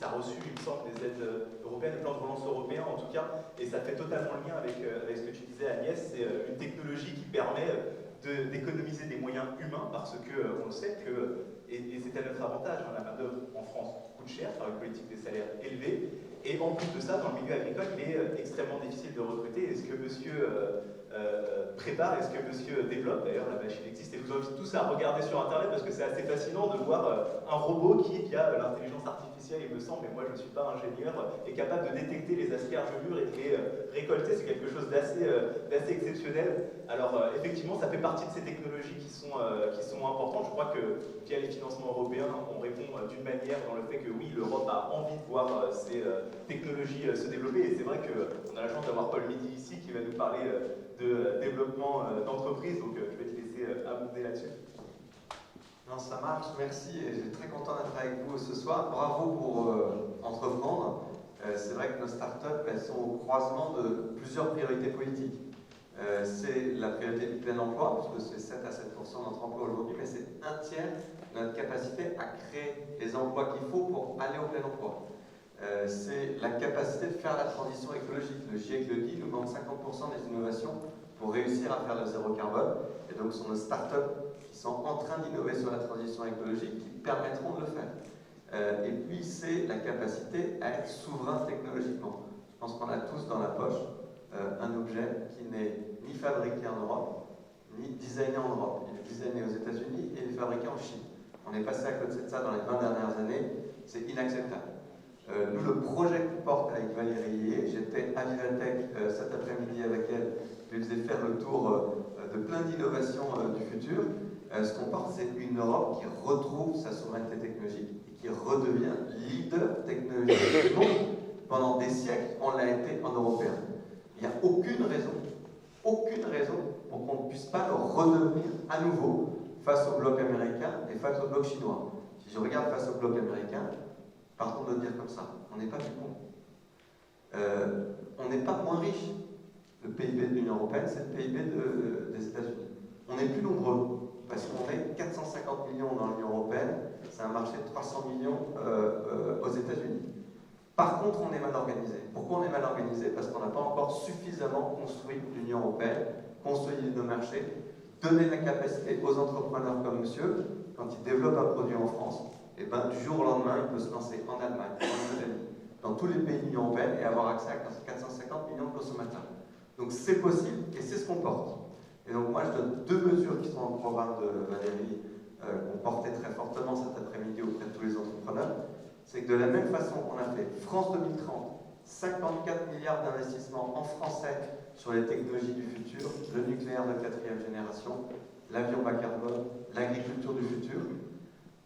ça a reçu, il me semble, des aides européennes, le plan de relance européen en tout cas, et ça fait totalement lien avec ce que tu disais Agnès, c'est une technologie qui permet d'économiser des moyens humains parce que on le sait que, et c'est à notre avantage, hein, la main-d'œuvre en France coûte cher par une politique des salaires élevés, et en plus de ça, dans le milieu agricole, il est extrêmement difficile de recruter. Est-ce que monsieur prépare, est-ce que monsieur développe? D'ailleurs, la machine existe et je vous invite tous à regarder sur Internet parce que c'est assez fascinant de voir un robot qui, via l'intelligence artificielle, il me semble, et moi je ne suis pas ingénieur, est capable de détecter les asperges-mûres et de les récolter. C'est quelque chose d'assez exceptionnel. Alors, effectivement, ça fait partie de ces technologies qui sont importantes. Je crois que via les financements européens, on répond d'une manière dans le fait que oui, l'Europe a envie de voir ces technologies se développer. Et c'est vrai qu'on a la chance d'avoir Paul Midi ici qui va nous parler de développement d'entreprise. Donc, je vais te laisser abonder là-dessus. Non, ça marche, merci. Et je suis très content d'être avec vous ce soir. Bravo pour entreprendre. C'est vrai que nos startups, elles sont au croisement de plusieurs priorités politiques. C'est la priorité du plein emploi, parce que c'est 7 à 7% de notre emploi aujourd'hui, mais c'est un tiers de notre capacité à créer les emplois qu'il faut pour aller au plein emploi. C'est la capacité de faire la transition écologique. Le GIEC le dit, il nous manque 50% des innovations pour réussir à faire le zéro carbone. Et donc, ce sont nos startups qui sont en train d'innover sur la transition écologique qui permettront de le faire. Et puis, c'est la capacité à être souverain technologiquement. Je pense qu'on a tous dans la poche un objet qui n'est ni fabriqué en Europe, ni designé en Europe. Il est designé aux États-Unis et il est fabriqué en Chine. On est passé à côté de ça dans les 20 dernières années. C'est inacceptable. Nous, le projet qu'on porte avec Valérie Hillier, j'étais à Vivatech cet après-midi avec elle, je lui faisais faire le tour de plein d'innovations du futur. Ce qu'on porte, c'est une Europe qui retrouve sa souveraineté technologique et qui redevient leader technologique du monde. Pendant des siècles, on l'a été en européen. Il n'y a aucune raison pour qu'on ne puisse pas le redevenir à nouveau face au bloc américain et face au bloc chinois. Si je regarde face au bloc américain, pardon de le dire comme ça, on n'est pas du con. On n'est pas moins riche. Le PIB de l'Union européenne, c'est le PIB des États-Unis. On est plus nombreux, parce qu'on est 450 millions dans l'Union européenne, c'est un marché de 300 millions aux États-Unis. Par contre, on est mal organisé. Pourquoi on est mal organisé? Parce qu'on n'a pas encore suffisamment construit l'Union européenne, construit nos marchés, donné la capacité aux entrepreneurs comme monsieur, quand ils développent un produit en France, et ben, du jour au lendemain, il peut se lancer en Allemagne, en Italie, dans tous les pays de l'Union européenne et avoir accès à 450 millions de consommateurs. Donc c'est possible et c'est ce qu'on porte. Et donc moi, je donne deux mesures qui sont dans le programme de Valérie, qu'on portait très fortement cet après-midi auprès de tous les entrepreneurs. C'est que de la même façon qu'on a fait France 2030, 54 milliards d'investissements en français sur les technologies du futur, le nucléaire de 4e génération, l'avion bas carbone, l'agriculture du futur,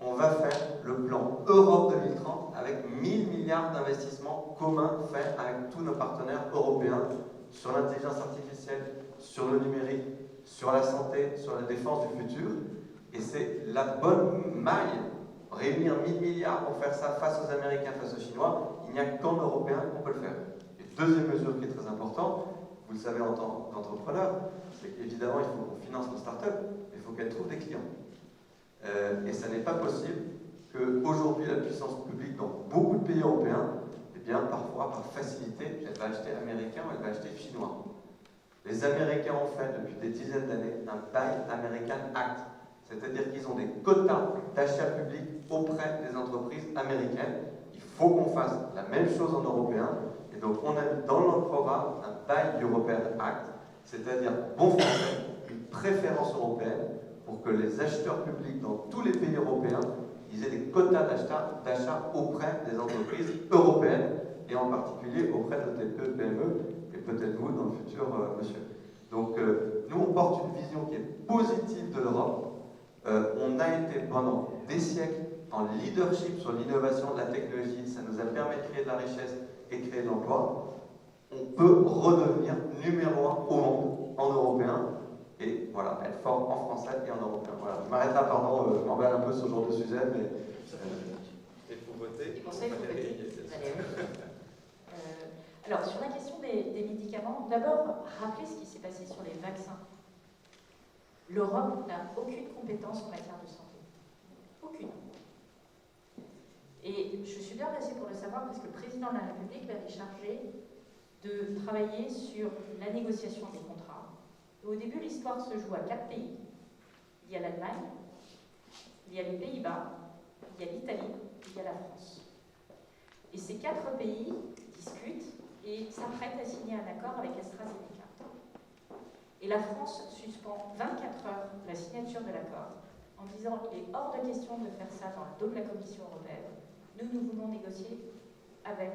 on va faire le plan Europe 2030 avec 1000 milliards d'investissements communs faits avec tous nos partenaires européens sur l'intelligence artificielle, sur le numérique, sur la santé, sur la défense du futur. Et c'est la bonne maille. Réunir 1000 milliards pour faire ça face aux Américains, face aux Chinois, il n'y a qu'en Européens qu'on peut le faire. Et deuxième mesure qui est très importante, vous le savez en tant qu'entrepreneur, c'est qu'évidemment il faut qu'on finance nos startups, mais il faut qu'elles trouvent des clients. Et ça n'est pas possible qu'aujourd'hui la puissance publique dans beaucoup de pays européens, eh bien parfois par facilité, elle va acheter américain ou elle va acheter chinois. Les Américains ont fait depuis des dizaines d'années un Buy American Act. C'est-à-dire qu'ils ont des quotas d'achat public auprès des entreprises américaines. Il faut qu'on fasse la même chose en européen. Et donc, on a mis dans notre programme un Buy European Act, c'est-à-dire, bon français, une préférence européenne pour que les acheteurs publics dans tous les pays européens ils aient des quotas d'achat auprès des entreprises européennes et en particulier auprès de TPE, PME et peut-être vous dans le futur, monsieur. Donc, nous, on porte une vision qui est positive de l'Europe. On a été pendant des siècles en leadership sur l'innovation de la technologie, ça nous a permis de créer de la richesse et de créer de l'emploi. On peut redevenir numéro 1 au monde en européen et voilà, être fort en français et en européen. Voilà. Je m'arrête là, pardon, je m'emballe un peu sur ce genre de sujet, mais... Il faut voter. Et pour ça, il faut voter. Alors, sur la question des médicaments, d'abord, rappelez ce qui s'est passé sur les vaccins. L'Europe n'a aucune compétence en matière de santé. Aucune. Et je suis bien placée pour le savoir parce que le président de la République m'avait chargé de travailler sur la négociation des contrats. Et au début, l'histoire se joue à 4 pays. Il y a l'Allemagne, il y a les Pays-Bas, il y a l'Italie, il y a la France. Et ces 4 pays discutent et s'apprêtent à signer un accord avec AstraZeneca. Et la France suspend 24 heures la signature de l'accord en disant qu'il est hors de question de faire ça dans le dos de la Commission européenne. Nous voulons négocier avec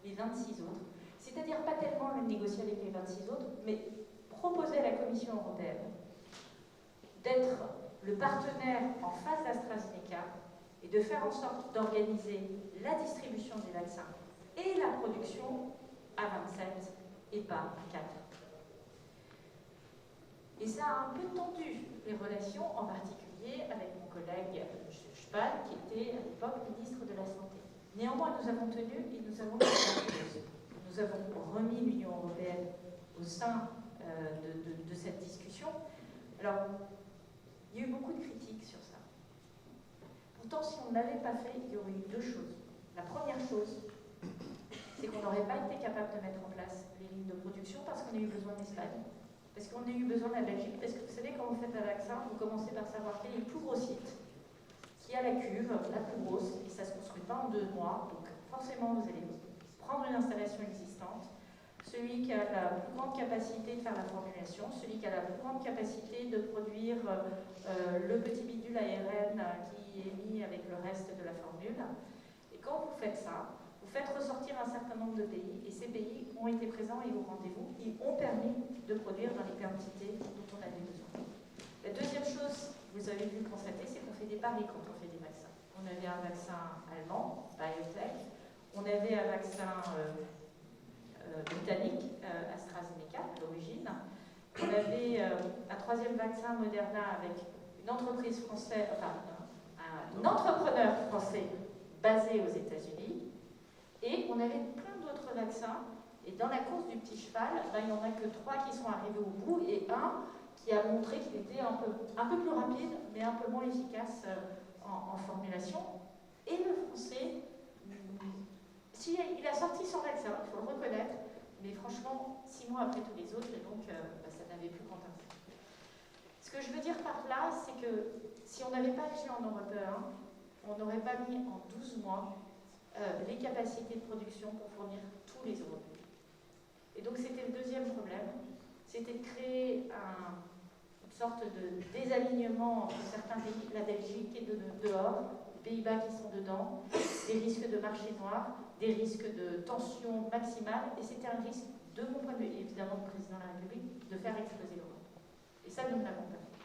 les 26 autres. C'est-à-dire pas tellement le négocier avec les 26 autres, mais proposer à la Commission européenne d'être le partenaire en face d'AstraZeneca et de faire en sorte d'organiser la distribution des vaccins et la production à 27 et pas à 4. Et ça a un peu tendu les relations, en particulier avec mon collègue Spahn, qui était à l'époque ministre de la Santé. Néanmoins, nous avons tenu et nous avons fait la chose. Nous avons remis l'Union européenne au sein de cette discussion. Alors, il y a eu beaucoup de critiques sur ça. Pourtant, si on ne l'avait pas fait, il y aurait eu 2 choses. La première chose, c'est qu'on n'aurait pas été capable de mettre en place les lignes de production parce qu'on a eu besoin d'Espagne, parce qu'on a eu besoin de la Belgique, parce que vous savez, quand vous faites un vaccin, vous commencez par savoir quel est le plus gros site, qui a la cuve la plus grosse, et ça ne se construit pas en 2 mois, donc forcément vous allez prendre une installation existante, celui qui a la plus grande capacité de faire la formulation, celui qui a la plus grande capacité de produire le petit bidule ARN qui est mis avec le reste de la formule. Et quand vous faites ça, vous faites ressortir un certain nombre de pays, et ces pays ont été présents et au rendez-vous, ils ont permis de produire dans les quantités dont on avait besoin. La deuxième chose, vous avez dû constater, c'est qu'on fait des paris quand on fait des vaccins. On avait un vaccin allemand, BioNTech, on avait un vaccin britannique, AstraZeneca, à l'origine. On avait un 3e vaccin, Moderna, avec une entreprise française, enfin, un entrepreneur français basé aux États-Unis. Et on avait plein d'autres vaccins. Et dans la course du petit cheval, ben, il n'y en a que 3 qui sont arrivés au bout et un qui a montré qu'il était un peu plus rapide, mais un peu moins efficace en formulation. Et le français, si, il a sorti son vaccin, il faut le reconnaître, mais franchement, 6 mois après tous les autres, et donc ça n'avait plus grand intérêt. Ce que je veux dire par là, c'est que si on n'avait pas agi en Europe 1, on n'aurait pas mis en 12 mois les capacités de production pour fournir tous les Européens. Et donc c'était le deuxième problème, c'était de créer une sorte de désalignement entre certains pays, la Belgique qui est dehors, les Pays-Bas qui sont dedans, des risques de marché noir, des risques de tension maximale, et c'était un risque, de mon point de vue, et évidemment du président de la République, de faire exploser l'Europe. Et ça, nous ne l'avons pas fait.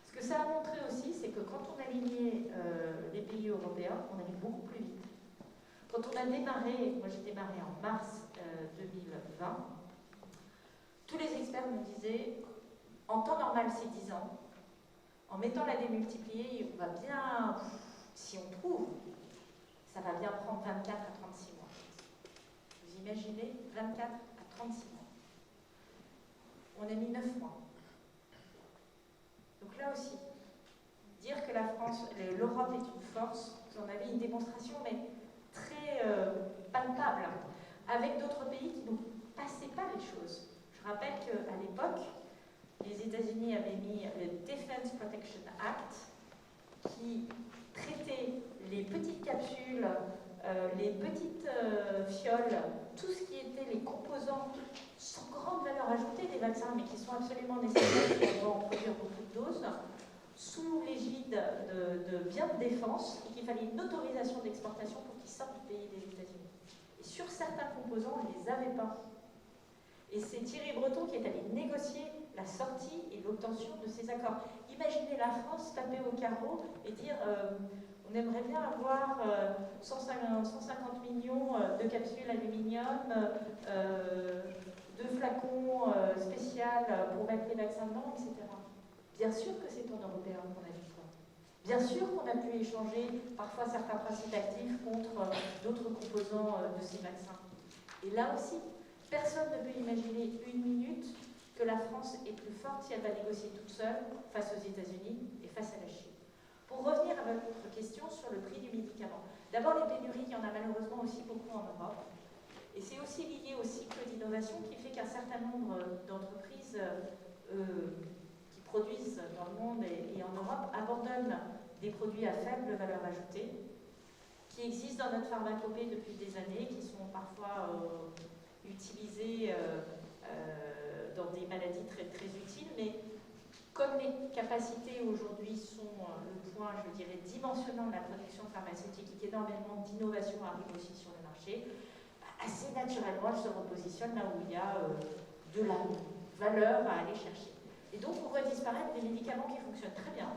Ce que ça a montré aussi, c'est que quand on alignait les pays européens, on allait beaucoup plus vite. Quand on a démarré, moi j'ai démarré en mars 2020, tous les experts me disaient, en temps normal c'est 10 ans, en mettant la démultipliée, on va bien, si on trouve, ça va bien prendre 24 à 36 mois. Vous imaginez, 24 à 36 mois. On a mis 9 mois. Donc là aussi, dire que la France, l'Europe est une force, vous en avez une démonstration, mais très palpable, avec d'autres pays qui ne passaient pas les choses. Je rappelle qu'à l'époque, les États-Unis avaient mis le Defense Protection Act, qui traitait les petites capsules, les petites fioles, tout ce qui était les composants sans grande valeur ajoutée des vaccins, mais qui sont absolument nécessaires pour en produire beaucoup de doses, sous l'égide de biens de défense, et qu'il fallait une autorisation d'exportation pour qu'ils sortent du pays des États-Unis. Et sur certains composants, on ne les avait pas. Et c'est Thierry Breton qui est allé négocier la sortie et l'obtention de ces accords. Imaginez la France taper au carreau et dire on aimerait bien avoir 150 millions de capsules aluminium, de flacons spéciaux pour mettre les vaccins dedans, etc. Bien sûr que c'est en européen qu'on a vu ça. Bien sûr qu'on a pu échanger parfois certains principes actifs contre d'autres composants de ces vaccins. Et là aussi, personne ne peut imaginer une minute que la France est plus forte si elle va négocier toute seule face aux États-Unis et face à la Chine. Pour revenir à votre question sur le prix du médicament, D'abord, les pénuries, il y en a malheureusement aussi beaucoup en Europe. Et c'est aussi lié au cycle d'innovation qui fait qu'un certain nombre d'entreprises qui produisent dans le monde et en Europe abandonnent des produits à faible valeur ajoutée, qui existent dans notre pharmacopée depuis des années, qui sont parfois utilisés dans des maladies très, très utiles, mais comme les capacités aujourd'hui sont le point, je dirais, dimensionnant de la production pharmaceutique et qu'énormément d'innovation arrive aussi sur le marché, assez naturellement, elles se repositionnent là où il y a de la valeur à aller chercher. Et donc, on voit disparaître des médicaments qui fonctionnent très bien,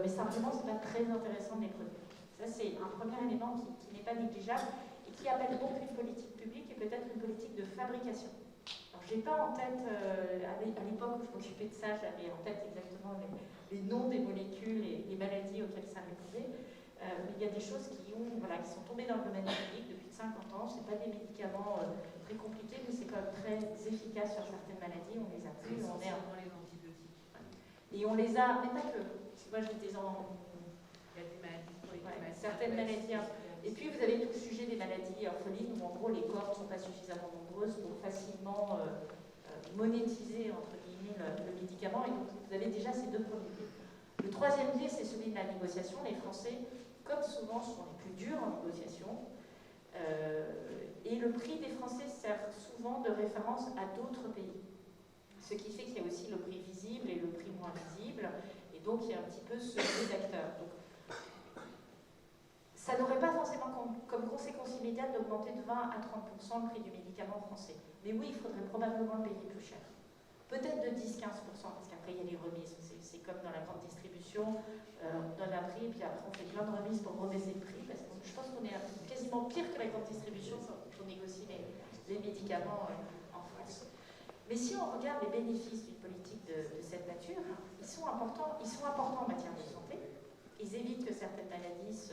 mais simplement, ce n'est pas très intéressant de les produire. Ça, c'est un premier élément qui n'est pas négligeable et qui appelle donc une politique publique et peut-être une politique de fabrication. Alors, je n'ai pas en tête, à l'époque où je m'occupais de ça, j'avais en tête exactement les noms des molécules et les maladies auxquelles ça répondait. Mais il y a des choses qui sont tombées dans le domaine public depuis 50 ans. Ce n'est pas des médicaments très compliqués, mais c'est quand même très efficace sur certaines maladies. On les a pris, on est dans les antibiotiques. Et on les a, mais pas que. Moi, j'étais en. Il y a des maladies pour certaines maladies. Et puis, vous avez tout le sujet des maladies orphelines où, en gros, les corps ne sont pas suffisamment nombreuses pour facilement monétiser, entre guillemets, le médicament. Et donc, vous avez déjà ces deux premiers biais. Le troisième biais, c'est celui de la négociation. Les Français, comme souvent, sont les plus durs en négociation. Et le prix des Français sert souvent de référence à d'autres pays. Ce qui fait qu'il y a aussi le prix visible et le prix moins visible. Et donc, il y a un petit peu ce jeu d'acteurs. Donc, ça n'aurait pas forcément comme conséquence immédiate d'augmenter de 20 à 30% le prix du médicament français. Mais oui, il faudrait probablement le payer plus cher. Peut-être de 10-15%, parce qu'après, il y a les remises. C'est comme dans la grande distribution, on donne un prix, puis après, on fait plein de remises pour rebaisser le prix, parce que je pense qu'on est quasiment pire que la grande distribution pour négocier les médicaments en France. Mais si on regarde les bénéfices d'une politique de cette nature, ils sont importants en matière de santé. Ils évitent que certaines maladies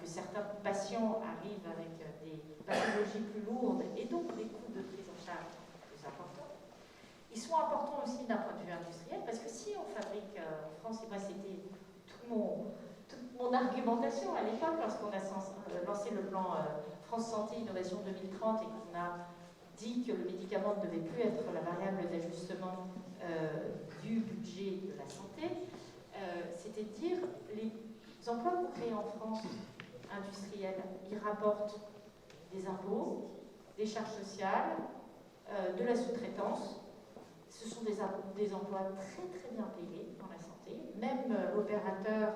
que certains patients arrivent avec des pathologies plus lourdes et donc des coûts de prise en charge plus importants. Ils sont importants aussi d'un point de vue industriel, parce que si on fabrique en France, et moi c'était toute mon argumentation à l'époque lorsqu'on a lancé le plan France Santé Innovation 2030 et qu'on a dit que le médicament ne devait plus être la variable d'ajustement du budget de la santé, c'était de dire les emplois qu'on crée en France industriels, ils rapportent des impôts, des charges sociales, de la sous-traitance. Ce sont des emplois très très bien payés dans la santé. Même l'opérateur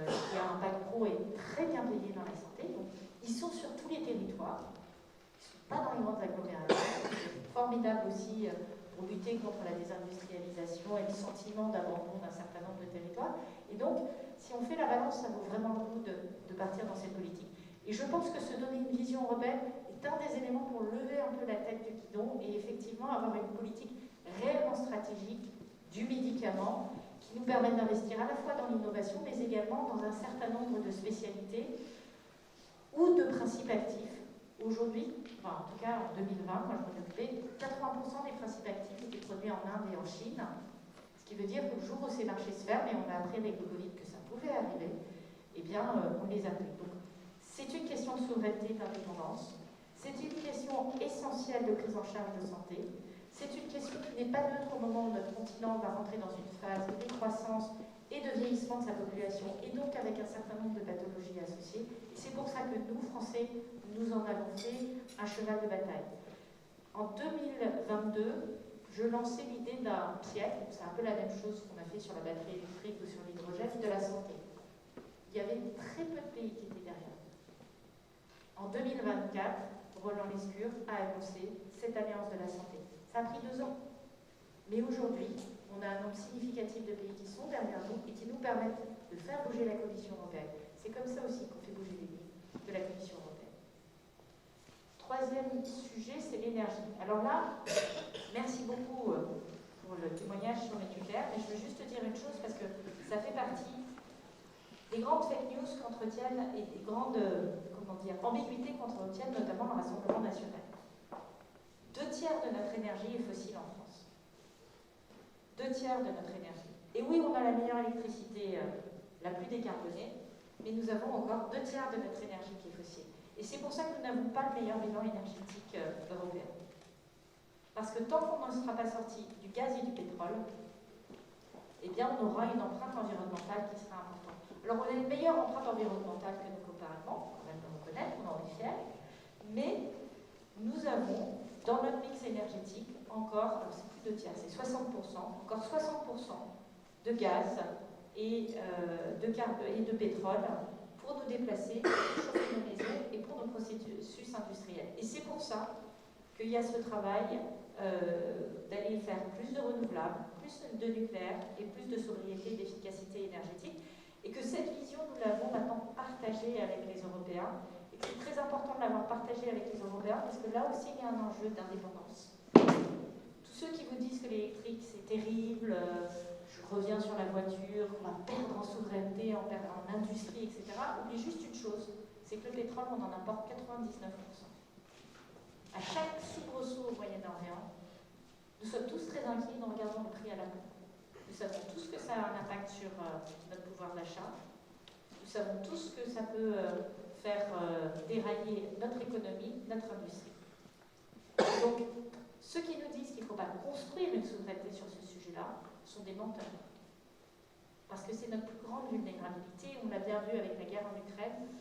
qui a un bac pro est très bien payé dans la santé. Donc, ils sont sur tous les territoires. Ils ne sont pas dans les grandes agglomérations. C'est formidable aussi pour lutter contre la désindustrialisation et le sentiment d'abandon d'un certain nombre de territoires. Et donc, si on fait la balance, ça vaut vraiment le coup de partir dans cette politique. Et je pense que se donner une vision européenne est un des éléments pour lever un peu la tête du guidon et effectivement avoir une politique réellement stratégique du médicament qui nous permet d'investir à la fois dans l'innovation, mais également dans un certain nombre de spécialités ou de principes actifs. Aujourd'hui, enfin, en tout cas en 2020, moi je m'en occupais, 80% des principes actifs étaient produits en Inde et en Chine. Ce qui veut dire que le jour où ces marchés se ferment, et on a appris avec le Covid que ça pouvait arriver, eh bien, on les a pris. Donc, c'est une question de souveraineté et d'indépendance. C'est une question essentielle de prise en charge de santé. C'est une question qui n'est pas neutre au moment où notre continent va rentrer dans une phase de décroissance et de vieillissement de sa population, et donc avec un certain nombre de pathologies associées. Et c'est pour ça que nous, Français, nous en avons fait un cheval de bataille. En 2022, je lançais l'idée d'un piège, c'est un peu la même chose qu'on a fait sur la batterie électrique ou sur l'hydrogène, de la santé. Il y avait très peu de pays qui étaient derrière. En 2024, Roland Lescure a annoncé cette alliance de la santé. Ça a pris 2 ans. Mais aujourd'hui, on a un nombre significatif de pays qui sont derrière nous et qui nous permettent de faire bouger la Commission européenne. C'est comme ça aussi qu'on fait bouger les pays de la Commission européenne. Troisième sujet, c'est l'énergie. Alors là, merci beaucoup pour le témoignage sur le nucléaire, mais je veux juste te dire une chose parce que ça fait partie des grandes fake news qu'entretiennent et des grandes ambiguïtés qu'entretiennent notamment le Rassemblement national. 2/3 de notre énergie est fossile en France. 2/3 de notre énergie. Et oui, on a la meilleure électricité, la plus décarbonée, mais nous avons encore 2 tiers de notre énergie qui est fossile. Et c'est pour ça que nous n'avons pas le meilleur bilan énergétique européen. Parce que tant qu'on ne sera pas sorti du gaz et du pétrole, eh bien on aura une empreinte environnementale qui sera importante. Alors on a une meilleure empreinte environnementale que nos copains allemands, quand même de reconnaître, on en est fiers, mais nous avons dans notre mix énergétique encore, alors c'est plus de tiers, c'est 60%, encore 60% de gaz et de pétrole pour nous déplacer, pour chauffer nos maisons et pour nos processus industriels. Et c'est pour ça qu'il y a ce travail d'aller faire plus de renouvelables, plus de nucléaire et plus de sobriété et d'efficacité énergétique, et que cette vision, nous l'avons maintenant partagée avec les Européens, et que c'est très important de l'avoir partagée avec les Européens, parce que là aussi, il y a un enjeu d'indépendance. Tous ceux qui vous disent que l'électrique, c'est terrible, je reviens sur la voiture, on va perdre en souveraineté, en industrie, etc., oublient juste une chose, c'est que le pétrole, on en importe 99%. À chaque soubresaut au Moyen-Orient, nous sommes tous très inquiets, nous regardons le prix à la pompe. Nous savons tous que ça a un impact sur notre pouvoir d'achat. Nous savons tous que ça peut faire dérailler notre économie, notre industrie. Donc, ceux qui nous disent qu'il ne faut pas construire une souveraineté sur ce sujet-là sont des menteurs. Parce que c'est notre plus grande vulnérabilité. On l'a bien vu avec la guerre en Ukraine.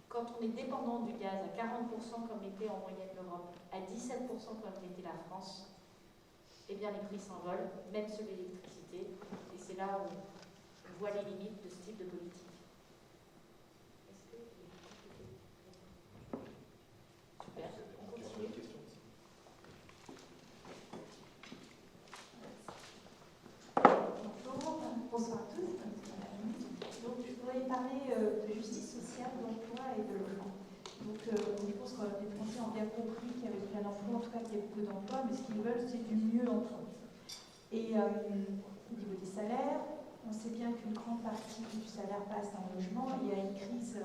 Quand on est dépendant du gaz à 40% comme l'était en moyenne l'Europe, à 17% comme l'était la France, eh bien les prix s'envolent, même ceux de l'électricité, et c'est là où on voit les limites de ce type de politique. Super, on continue. Bonjour, bonsoir à tous. Donc, je voudrais parler de justice sociale, d'emploi et de logement. Donc, je pense que les Français ont bien compris qu'il y avait plein d'emplois, en tout cas qu'il y a beaucoup d'emplois, mais ce qu'ils veulent, c'est du mieux emploi. Et au niveau des salaires, on sait bien qu'une grande partie du salaire passe dans le logement, et il y a une crise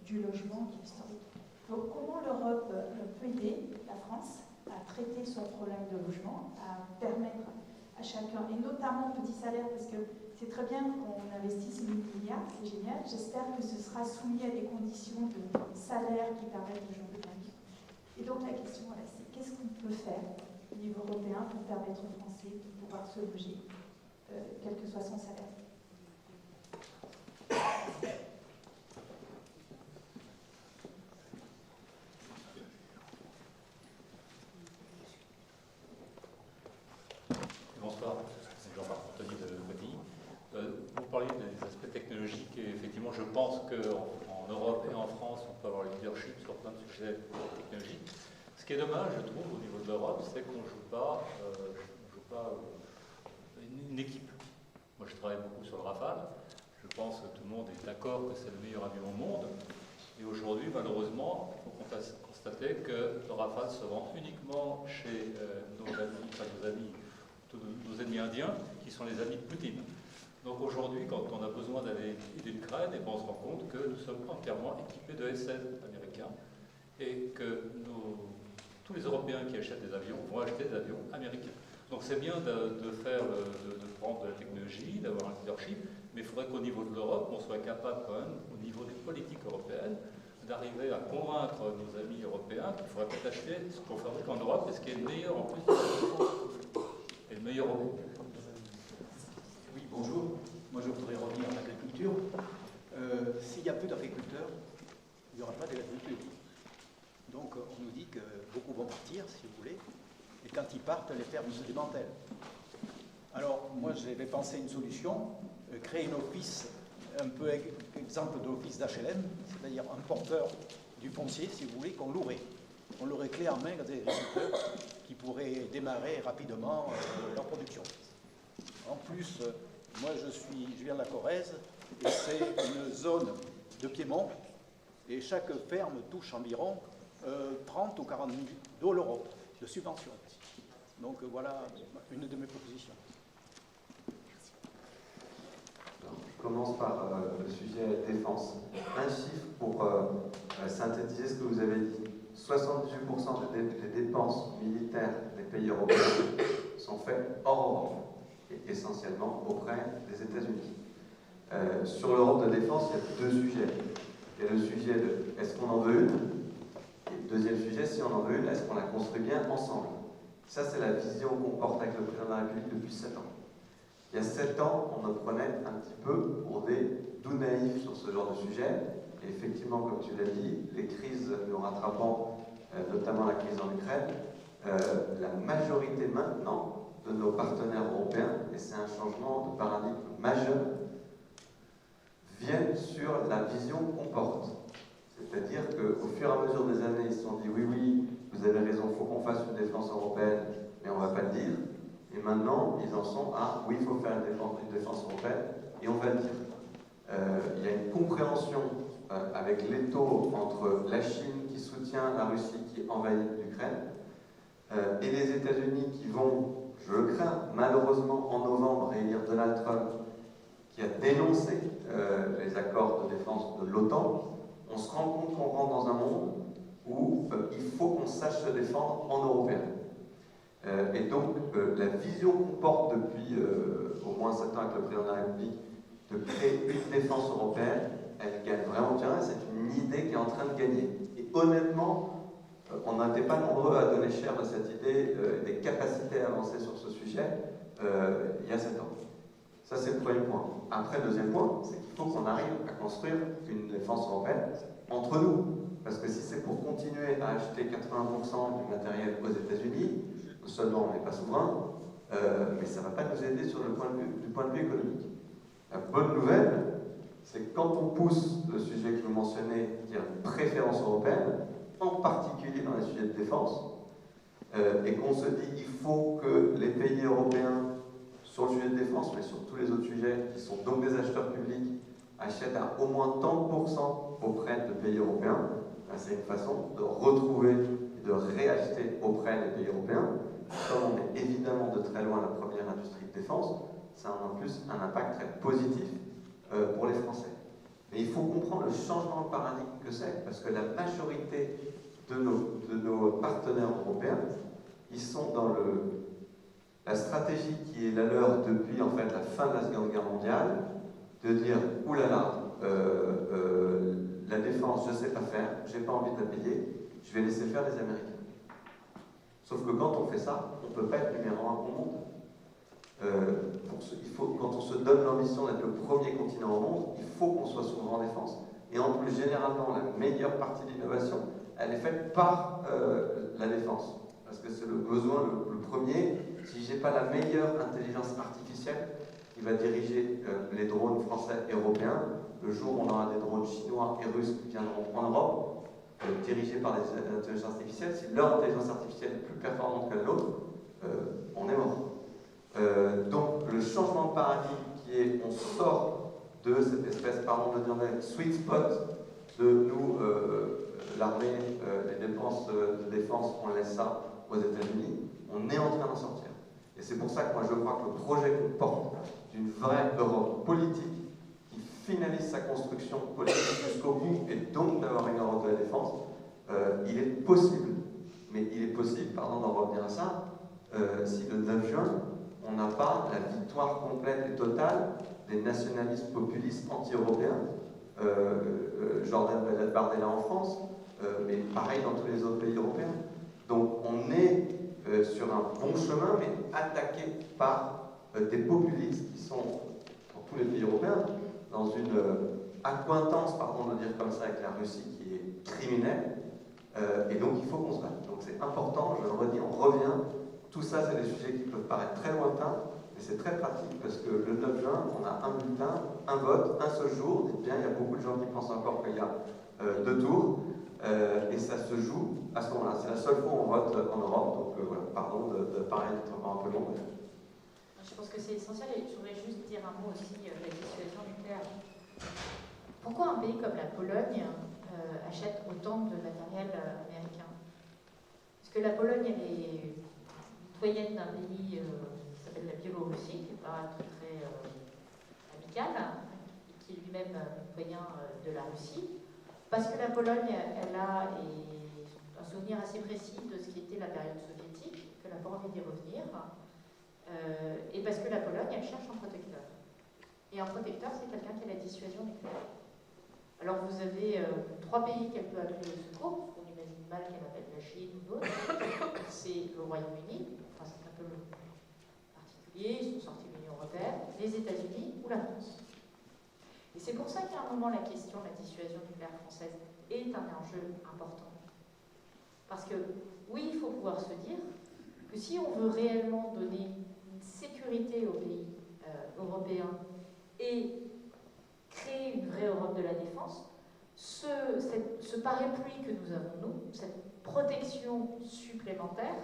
du logement qui est historique. Donc, comment l'Europe peut aider la France à traiter son problème de logement, à permettre à chacun, et notamment petit salaire, parce que c'est très bien qu'on investisse 1 milliard, c'est génial. J'espère que ce sera soumis à des conditions de salaire qui permettent aux gens de vivre. Et donc la question, voilà, c'est qu'est-ce qu'on peut faire au niveau européen pour permettre aux Français de pouvoir se loger, quel que soit son salaire. Bonsoir, c'est Jean-Marc Anthony de Coty. Vous parliez des aspects technologiques et effectivement je pense qu'en Europe et en France on peut avoir le leadership sur plein de sujets technologiques. Ce qui est dommage je trouve au niveau de l'Europe c'est qu'on ne joue pas une équipe. Moi je travaille beaucoup sur le Rafale, je pense que tout le monde est d'accord que c'est le meilleur avion au monde et aujourd'hui malheureusement il faut constater que le Rafale se vend uniquement chez nos ennemis indiens, qui sont les amis de Poutine. Donc aujourd'hui, quand on a besoin d'aller aider l'Ukraine, on se rend compte que nous sommes entièrement équipés de F-16 américains et que tous les Européens qui achètent des avions vont acheter des avions américains. Donc c'est bien de prendre de la technologie, d'avoir un leadership, mais il faudrait qu'au niveau de l'Europe, on soit capable quand même, au niveau des politiques européennes, d'arriver à convaincre nos amis européens qu'il faudrait peut-être acheter ce qu'on fabrique en Europe et ce qui est le meilleur en plus. Et le meilleur au monde. Oui, bonjour. Moi, je voudrais revenir à l'agriculture. S'il y a peu d'agriculteurs, il n'y aura pas d'agriculture. Donc, on nous dit que beaucoup vont partir, si vous voulez, et quand ils partent, les fermes se démantèlent. Alors, moi, j'avais pensé une solution, créer une office, un peu exemple d'office d'HLM, c'est-à-dire un porteur du foncier, si vous voulez, qu'on louerait. On l'aurait clé en main à des agriculteurs qui pourraient démarrer rapidement leur production. En plus, moi je viens de la Corrèze et c'est une zone de piémont et chaque ferme touche environ 30 ou 40 000 € de subvention. Donc voilà une de mes propositions. Je commence par le sujet défense. Un chiffre pour synthétiser ce que vous avez dit. 78% des dépenses militaires des pays européens sont faites hors Europe, et essentiellement auprès des États-Unis. Sur l'Europe de défense, il y a deux sujets. Il y a le sujet de est-ce qu'on en veut une? Et le deuxième sujet, si on en veut une, est-ce qu'on la construit bien ensemble? Ça, c'est la vision qu'on porte avec le président de la République depuis 7 ans. Il y a 7 ans, on nous prenait un petit peu pour des doux naïfs sur ce genre de sujet. Et effectivement, comme tu l'as dit, les crises nous rattrapant, notamment la crise en Ukraine, la majorité maintenant de nos partenaires européens, et c'est un changement de paradigme majeur, viennent sur la vision qu'on porte. C'est-à-dire qu'au fur et à mesure des années, ils se sont dit oui, oui, vous avez raison, il faut qu'on fasse une défense européenne, mais on ne va pas le dire. Et maintenant, ils en sont à oui, il faut faire une défense européenne, et on va le dire. Il y a une compréhension avec l'étau entre la Chine qui soutient la Russie qui envahit l'Ukraine et les États-Unis qui vont, je le crains, malheureusement en novembre réélire Donald Trump qui a dénoncé les accords de défense de l'OTAN. On se rend compte qu'on rentre dans un monde où il faut qu'on sache se défendre en européen. Et donc, la vision qu'on porte depuis au moins 7 ans avec le président de la République de créer une défense européenne, elle gagne vraiment du terrain, c'est une idée qui est en train de gagner. Et honnêtement, on n'était pas nombreux à donner cher de cette idée, des capacités à avancer sur ce sujet il y a 7 ans. Ça, c'est le premier point. Après, le deuxième point, c'est qu'il faut qu'on arrive à construire une défense européenne entre nous. Parce que si c'est pour continuer à acheter 80% du matériel aux États-Unis, non seulement on n'est pas souverain, mais ça ne va pas nous aider sur le point de vue économique. La bonne nouvelle, c'est que quand on pousse le sujet que vous mentionnez, dire préférence européenne, en particulier dans les sujets de défense, et qu'on se dit qu'il faut que les pays européens, sur le sujet de défense, mais sur tous les autres sujets, qui sont donc des acheteurs publics, achètent à au moins tant de pourcents auprès de pays européens, c'est une façon de retrouver et de réacheter auprès des pays européens. Comme on est évidemment de très loin la première industrie de défense, ça a en plus un impact très positif pour les Français. Mais il faut comprendre le changement de paradigme que c'est, parce que la majorité de nos partenaires européens, ils sont dans la stratégie qui est la leur depuis en fait la fin de la Seconde Guerre mondiale, de dire oulala, la défense, je ne sais pas faire, j'ai pas envie de la payer, je vais laisser faire les Américains. Sauf que quand on fait ça, on ne peut pas être numéro 1 au monde. Quand on se donne l'ambition d'être le premier continent au monde, il faut qu'on soit souverain en défense. Et en plus, généralement, la meilleure partie de l'innovation, elle est faite par la défense. Parce que c'est le besoin le premier. Si je n'ai pas la meilleure intelligence artificielle qui va diriger les drones français et européens, le jour où on aura des drones chinois et russes qui viendront en Europe, dirigés par des intelligences artificielles, si leur intelligence artificielle est plus performante que la nôtre, on est mort. Donc le changement de paradigme qui est, on sort de cette espèce, pardon de dire sweet spot de nous, l'armée, les dépenses de défense, on laisse ça aux États-Unis, on est en train d'en sortir. Et c'est pour ça que moi je crois que le projet qu'on porte d'une vraie Europe politique qui finalise sa construction politique jusqu'au bout et donc d'avoir une Europe de la défense, il est possible. Mais il est possible, pardon d'en revenir à ça, si le 9 juin, on n'a pas la victoire complète et totale des nationalistes populistes anti-européens, Jordan Bardella en France, mais pareil dans tous les autres pays européens. Donc on est sur un bon chemin, mais attaqué par des populistes qui sont, pour tous les pays européens, dans une accointance, pardon de le dire comme ça, avec la Russie qui est criminelle, et donc il faut qu'on se batte. Donc c'est important, je le redis, on revient. Tout ça, c'est des sujets qui peuvent paraître très lointains, mais c'est très pratique parce que le 9 juin, on a un bulletin, un vote, un seul jour. Dites bien, il y a beaucoup de gens qui pensent encore qu'il y a 2 tours, et ça se joue à ce moment-là. C'est la seule fois où on vote en Europe, donc voilà, pardon de parler d'être un peu long. Mais... Je pense que c'est essentiel et je voudrais juste dire un mot aussi de la dissuasion nucléaire. Pourquoi un pays comme la Pologne achète autant de matériel américain? Parce que la Pologne, elle est citoyenne d'un pays qui s'appelle la Biélorussie, qui n'est pas très amical, qui est lui-même citoyen de la Russie, parce que la Pologne, elle a un souvenir assez précis de ce qui était la période soviétique, qu'elle n'a pas envie d'y revenir, et parce que la Pologne, elle cherche un protecteur. Et un protecteur, c'est quelqu'un qui a la dissuasion nucléaire. Alors vous avez 3 pays qu'elle peut appeler au secours, on imagine mal qu'elle appelle la Chine ou d'autres. C'est le Royaume-Uni, enfin c'est un peu particulier, ils sont sortis de l'Union européenne, les États-Unis ou la France. Et c'est pour ça qu'à un moment, la question de la dissuasion nucléaire française est un enjeu important. Parce que, oui, il faut pouvoir se dire que si on veut réellement donner une sécurité aux pays européens et créer une vraie Europe de la défense, ce parapluie que nous avons, nous, cette protection supplémentaire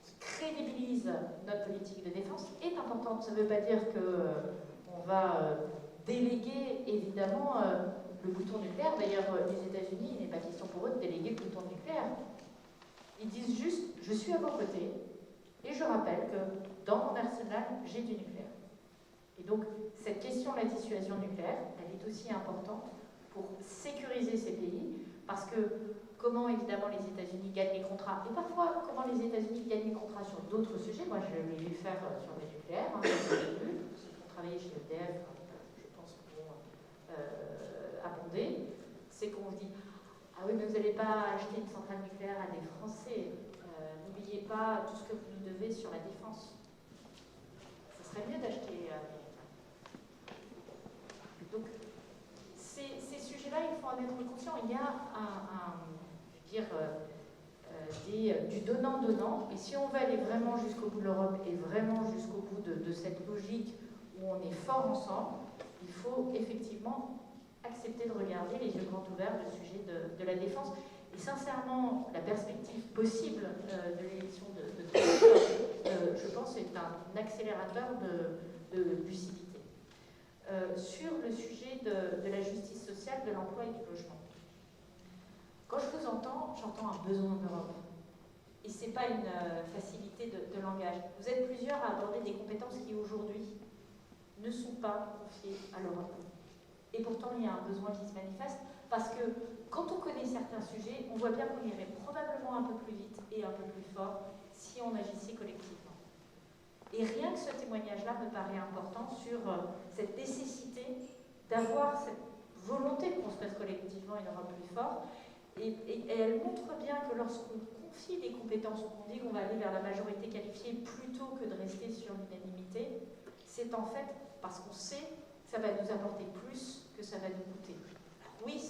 qui crédibilise notre politique de défense est importante. Ça ne veut pas dire qu'on va déléguer, évidemment, le bouton nucléaire. D'ailleurs, les États-Unis, il n'est pas question pour eux de déléguer le bouton nucléaire. Ils disent juste, je suis à vos côtés, et je rappelle que dans mon arsenal, j'ai du nucléaire. Et donc, cette question de la dissuasion nucléaire, elle est aussi importante pour sécuriser ces pays, parce que comment, évidemment, les États-Unis gagnent les contrats, et parfois, comment les États-Unis gagnent les contrats sur d'autres sujets. Moi, je l'ai vu faire sur le nucléaire, hein, ceux qui ont travaillé chez EDF, je pense qu'ils vont abonder, c'est qu'on se dit, ah oui, mais vous n'allez pas acheter une centrale nucléaire à des Français. N'oubliez pas tout ce que vous nous devez sur la défense. Ce serait mieux d'acheter donc, ces sujets-là, il faut en être conscient. Il y a du donnant-donnant. Et si on veut aller vraiment jusqu'au bout de l'Europe et vraiment jusqu'au bout de cette logique où on est fort ensemble, il faut effectivement accepter de regarder les yeux grands ouverts le sujet de la défense. Et sincèrement, la perspective possible de l'élection de Trump, je pense, est un accélérateur de lucidité. Sur le sujet de la justice sociale, de l'emploi et du logement. Quand je vous entends, j'entends un besoin d'Europe. Et ce n'est pas une facilité de langage. Vous êtes plusieurs à aborder des compétences qui aujourd'hui ne sont pas confiées à l'Europe. Et pourtant, il y a un besoin qui se manifeste, parce que quand on connaît certains sujets, on voit bien qu'on irait probablement un peu plus vite et un peu plus fort si on agissait collectivement. Et rien que ce témoignage-là me paraît important sur cette nécessité d'avoir cette volonté qu'on se fasse collectivement une Europe plus forte. Et elle montre bien que lorsqu'on confie des compétences, qu'on dit qu'on va aller vers la majorité qualifiée plutôt que de rester sur l'unanimité, c'est en fait parce qu'on sait que ça va nous apporter plus que ça va nous coûter. Alors oui,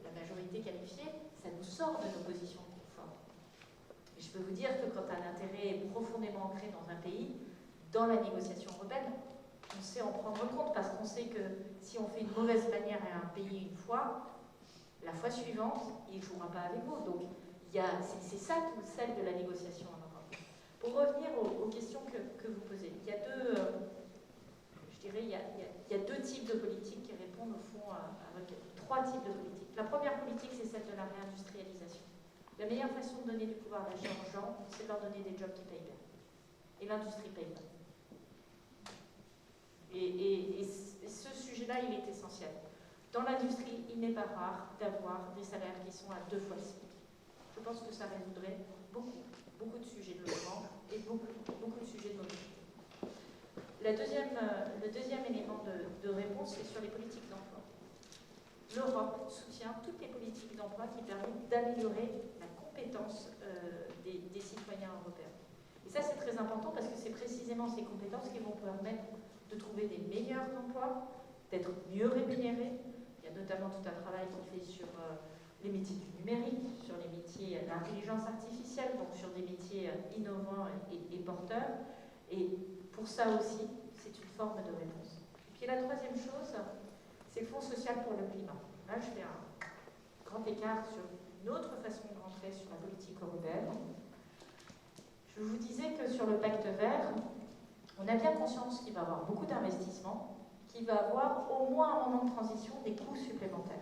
la majorité qualifiée, ça nous sort de nos positions de confort. Et je peux vous dire que quand un intérêt est profondément ancré dans un pays, dans la négociation européenne, on sait en prendre compte, parce qu'on sait que si on fait une mauvaise manière à un pays une fois, la fois suivante, il ne jouera pas avec vous. Donc, c'est ça tout celle de la négociation en Europe. Pour revenir aux questions que vous posez, il y a deux, il y a deux types de politiques qui répondent au fond avec trois types de politiques. La première politique, c'est celle de la réindustrialisation. La meilleure façon de donner du pouvoir d'achat aux gens, c'est de leur donner des jobs qui payent bien. Et l'industrie paye bien. Et ce sujet-là, il est essentiel. Dans l'industrie, il n'est pas rare d'avoir des salaires qui sont à 2 fois le SMIC. Je pense que ça résoudrait beaucoup de sujets de logement et beaucoup de sujets de mobilité. Le deuxième élément de réponse, c'est sur les politiques d'emploi. L'Europe soutient toutes les politiques d'emploi qui permettent d'améliorer la compétence des citoyens européens. Et ça, c'est très important parce que c'est précisément ces compétences qui vont permettre de trouver des meilleurs emplois, d'être mieux rémunérés. Il y a notamment tout un travail qui est fait sur les métiers du numérique, sur les métiers de l'intelligence artificielle, donc sur des métiers innovants et porteurs. Et pour ça aussi, c'est une forme de réponse. Et puis la troisième chose, c'est le Fonds social pour le climat. Là, je fais un grand écart sur une autre façon de rentrer sur la politique européenne. Je vous disais que sur le pacte vert, on a bien conscience qu'il va y avoir beaucoup d'investissements, qu'il va y avoir au moins un moment de transition des coûts supplémentaires.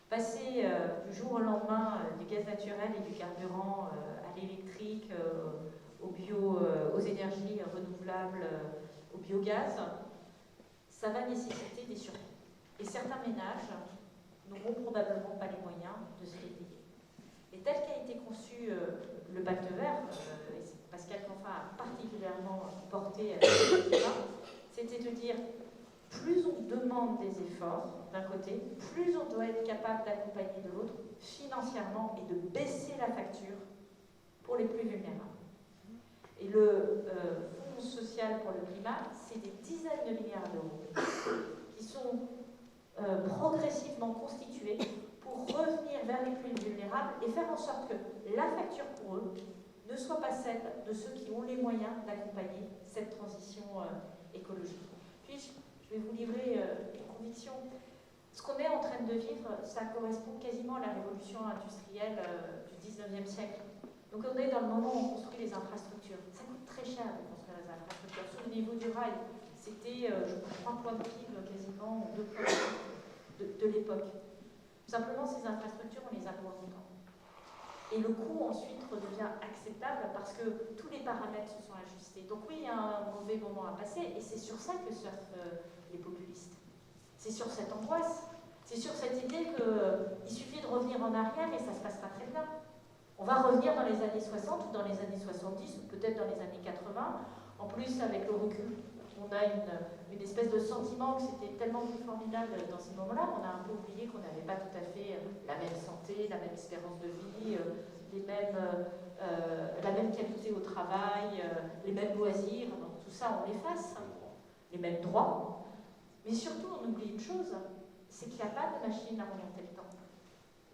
Passer du jour au lendemain du gaz naturel et du carburant à l'électrique, aux énergies renouvelables, au biogaz, ça va nécessiter des surcoûts. Et certains ménages n'auront probablement pas les moyens de se les payer. Et tel qu'a été conçu le pacte vert, Pascal Canfin a particulièrement porté à ce débat, c'était de dire plus on demande des efforts d'un côté, plus on doit être capable d'accompagner de l'autre financièrement et de baisser la facture pour les plus vulnérables. Et le Fonds social pour le climat, c'est des dizaines de milliards d'euros qui sont progressivement constitués pour revenir vers les plus vulnérables et faire en sorte que la facture pour eux ne soit pas celle de ceux qui ont les moyens d'accompagner cette transition écologique. Puis, je vais vous livrer une conviction. Ce qu'on est en train de vivre, ça correspond quasiment à la révolution industrielle du 19e siècle. Donc on est dans le moment où on construit les infrastructures. Ça coûte très cher de construire les infrastructures. Sur le niveau du rail, c'était, je crois, 3 points de PIB quasiment, 2 points de l'époque. Simplement, ces infrastructures, on les a pour longtemps. Et le coût ensuite redevient acceptable parce que tous les paramètres se sont ajustés. Donc oui, il y a un mauvais moment à passer et c'est sur ça que surfent les populistes. C'est sur cette angoisse, c'est sur cette idée qu'il suffit de revenir en arrière et ça ne se passe pas très bien. On va revenir dans les années 60 ou dans les années 70 ou peut-être dans les années 80. En plus, avec le recul, on a une espèce de sentiment que c'était tellement plus formidable dans ces moments-là. On a un peu oublié qu'on n'avait pas tout à fait la même santé, la même espérance de vie, la même qualité au travail, les mêmes loisirs. Donc, tout ça, on l'efface. Les mêmes droits. Mais surtout, on oublie une chose, c'est qu'il n'y a pas de machine à remonter le temps.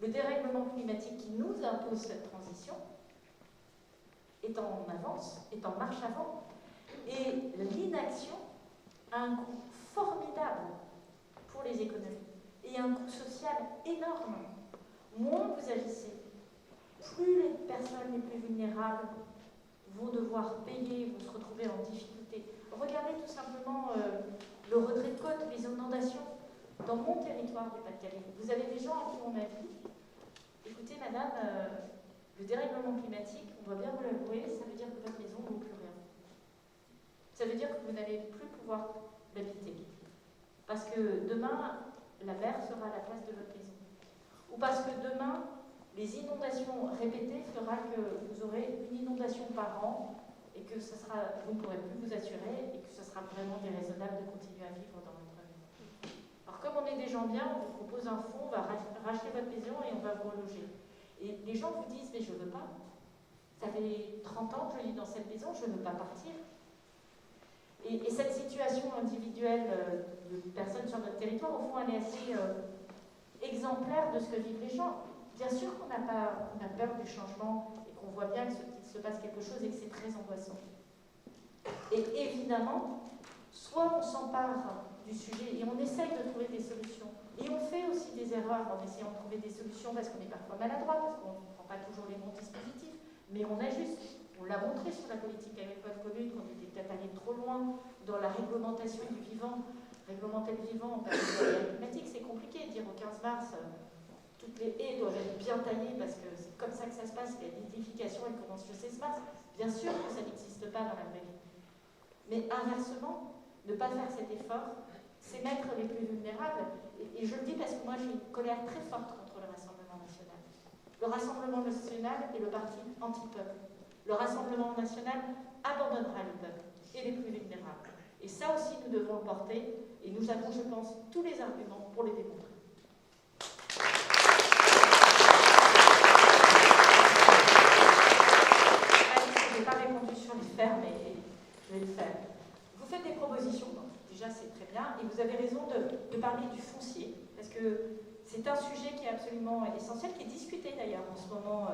Le dérèglement climatique qui nous impose cette transition est en avance, est en marche avant. Et l'inaction a un coût formidable pour les économies et un coût social énorme. Moins vous agissez, plus les personnes les plus vulnérables vont devoir payer, vont se retrouver en difficulté. Regardez tout simplement le retrait de côte, les inondations. Dans mon territoire du Pas-de-Calais, vous avez des gens à qui on a dit « Écoutez, madame, le dérèglement climatique, on doit bien vous l'avouer, ça veut dire que votre maison ne vaut plus rien. Ça veut dire que vous n'allez plus pouvoir l'habiter. Parce que demain, la mer sera à la place de votre maison. Ou parce que demain, les inondations répétées fera que vous aurez une inondation par an et que vous ne pourrez plus vous assurer et que ce sera vraiment déraisonnable de continuer à vivre dans votre maison. Alors comme on est des gens bien, on vous propose un fonds, on va racheter votre maison et on va vous reloger. Et les gens vous disent, mais je ne veux pas. Ça fait 30 ans que je vis dans cette maison, je ne veux pas partir. Et cette situation individuelle de personnes sur notre territoire, au fond, elle est assez exemplaire de ce que vivent les gens. Bien sûr qu'on a peur du changement et qu'on voit bien qu'il se passe quelque chose et que c'est très angoissant. Et évidemment, soit on s'empare du sujet et on essaye de trouver des solutions. Et on fait aussi des erreurs en essayant de trouver des solutions parce qu'on est parfois maladroit, parce qu'on ne prend pas toujours les bons dispositifs, mais on ajuste. On l'a montré sur la politique agricole commune qu'on était peut-être allé trop loin dans la réglementation du vivant. Réglementer le vivant en période de climatique, c'est compliqué. Dire au 15 mars, toutes les haies doivent être bien taillées parce que c'est comme ça que ça se passe, la nidification elle commence le 16 mars. Bien sûr que ça n'existe pas dans la vraie vie. Mais inversement, ne pas faire cet effort, c'est mettre les plus vulnérables. Et je le dis parce que moi j'ai une colère très forte contre le Rassemblement national. Le Rassemblement national est le parti anti-peuple. Le Rassemblement national abandonnera le peuple et les plus vulnérables. Et ça aussi, nous devons le porter, et nous avons, je pense, tous les arguments pour les démontrer. Je n'ai pas répondu sur les faire, mais je vais le faire. Vous faites des propositions, donc déjà c'est très bien, et vous avez raison de parler du foncier, parce que c'est un sujet qui est absolument essentiel, qui est discuté d'ailleurs en ce moment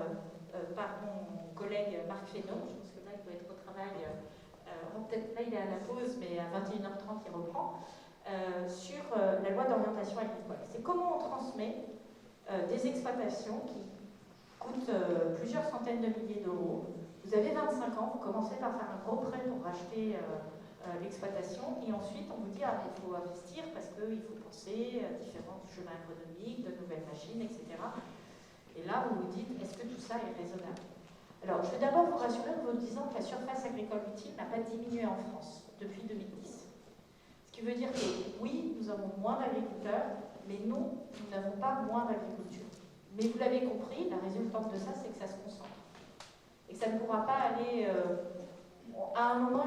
par mon collègue Marc Fesneau. Je pense que là, il doit être au travail, peut-être là, il est à la pause, mais à 21h30, il reprend, sur la loi d'orientation agricole. C'est comment on transmet des exploitations qui coûtent plusieurs centaines de milliers d'euros. Vous avez 25 ans, vous commencez par faire un gros prêt pour racheter l'exploitation, et ensuite, on vous dit, ah, il faut investir parce qu'il faut penser à différents chemins économiques, de nouvelles machines, etc. Et là, vous vous dites, est-ce que tout ça est raisonnable? Alors, je vais d'abord vous rassurer en vous disant que la surface agricole utile n'a pas diminué en France depuis 2010. Ce qui veut dire que, oui, nous avons moins d'agriculteurs, mais non, nous n'avons pas moins d'agriculture. Mais vous l'avez compris, la résultante de ça, c'est que ça se concentre. Et que ça ne pourra pas aller... à un moment,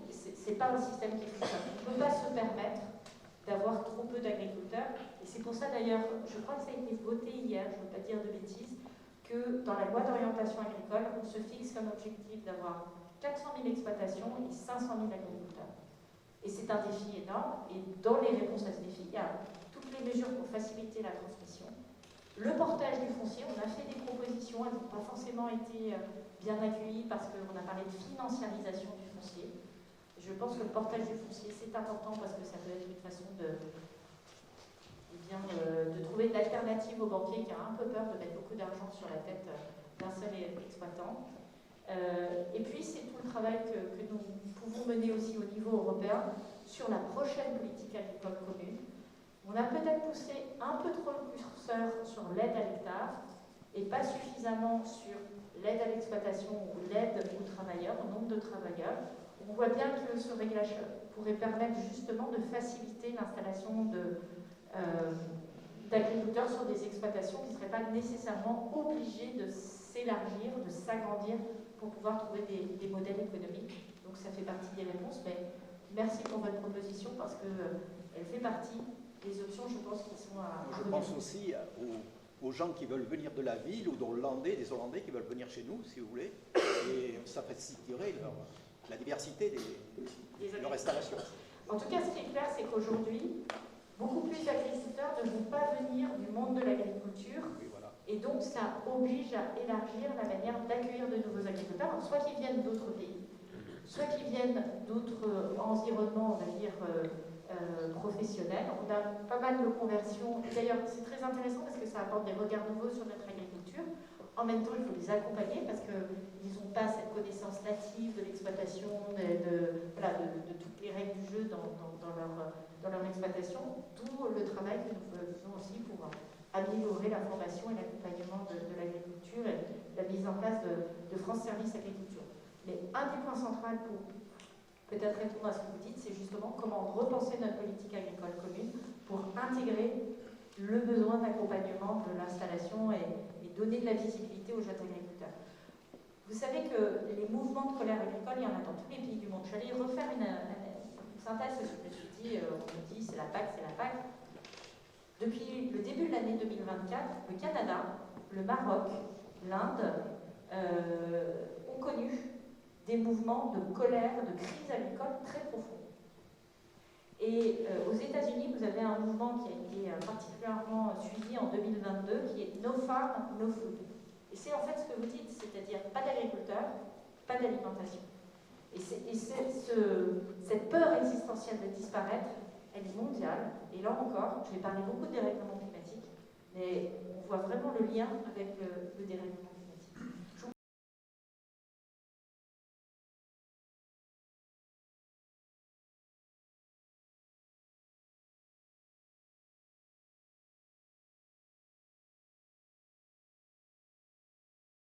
c'est pas un système qui est fonctionne. On ne peut pas se permettre d'avoir trop peu d'agriculteurs. Et c'est pour ça d'ailleurs, je crois que ça a été voté hier, je ne veux pas dire de bêtises, que dans la loi d'orientation agricole, on se fixe comme objectif d'avoir 400 000 exploitations et 500 000 agriculteurs. Et c'est un défi énorme, et dans les réponses à ce défi, il y a toutes les mesures pour faciliter la transmission. Le portage du foncier, on a fait des propositions, elles n'ont pas forcément été bien accueillies parce qu'on a parlé de financiarisation du foncier. Je pense que le portage du foncier, c'est important parce que ça peut être une façon de trouver une alternative au banquier qui a un peu peur de mettre beaucoup d'argent sur la tête d'un seul exploitant. Et puis, c'est tout le travail que nous pouvons mener aussi au niveau européen sur la prochaine politique agricole commune. On a peut-être poussé un peu trop le curseur sur l'aide à l'hectare et pas suffisamment sur l'aide à l'exploitation ou l'aide aux travailleurs, au nombre de travailleurs. On voit bien que ce réglage pourrait permettre justement de faciliter l'installation d'agriculteurs sur des exploitations qui ne seraient pas nécessairement obligés de s'élargir, de s'agrandir pour pouvoir trouver des modèles économiques. Donc ça fait partie des réponses, mais merci pour votre proposition parce qu'elle fait partie des options, je pense, qui sont à Je pense aussi aux gens qui veulent venir de la ville ou des Hollandais qui veulent venir chez nous, si vous voulez, et ça faciliterait la diversité de leur installation. En tout cas, ce qui est clair, c'est qu'aujourd'hui, beaucoup plus d'agriculteurs ne vont pas venir du monde de l'agriculture, Oui, voilà. et donc ça oblige à élargir la manière d'accueillir de nouveaux agriculteurs, alors, soit qu'ils viennent d'autres pays, soit qu'ils viennent d'autres environnements, on va dire, professionnels. On a pas mal de conversions. D'ailleurs, c'est très intéressant parce que ça apporte des regards nouveaux sur notre agriculture. En même temps, il faut les accompagner parce qu'ils n'ont pas cette connaissance native de l'exploitation, de toutes les règles du jeu dans leur exploitation. D'où le travail que nous faisons aussi pour améliorer la formation et l'accompagnement de l'agriculture et la mise en place de France Service Agriculture. Mais un des points centraux pour peut-être répondre à ce que vous dites, c'est justement comment repenser notre politique agricole commune pour intégrer le besoin d'accompagnement de l'installation et donner de la visibilité aux jeunes agriculteurs. Vous savez que les mouvements de colère agricole, il y en a dans tous les pays du monde. Je suis allée refaire une synthèse, je me suis dit, on me dit c'est la PAC, c'est la PAC. Depuis le début de l'année 2024, le Canada, le Maroc, l'Inde ont connu des mouvements de colère, de crise agricole très profonds. Et aux États-Unis, vous avez un mouvement qui a été particulièrement suivi en 2022, qui est No Farm, No Food. Et c'est en fait ce que vous dites, c'est-à-dire pas d'agriculteurs, pas d'alimentation. Et cette peur existentielle de disparaître, elle est mondiale. Et là encore, je vais parler beaucoup de dérèglement climatique, mais on voit vraiment le lien avec le dérèglement climatique.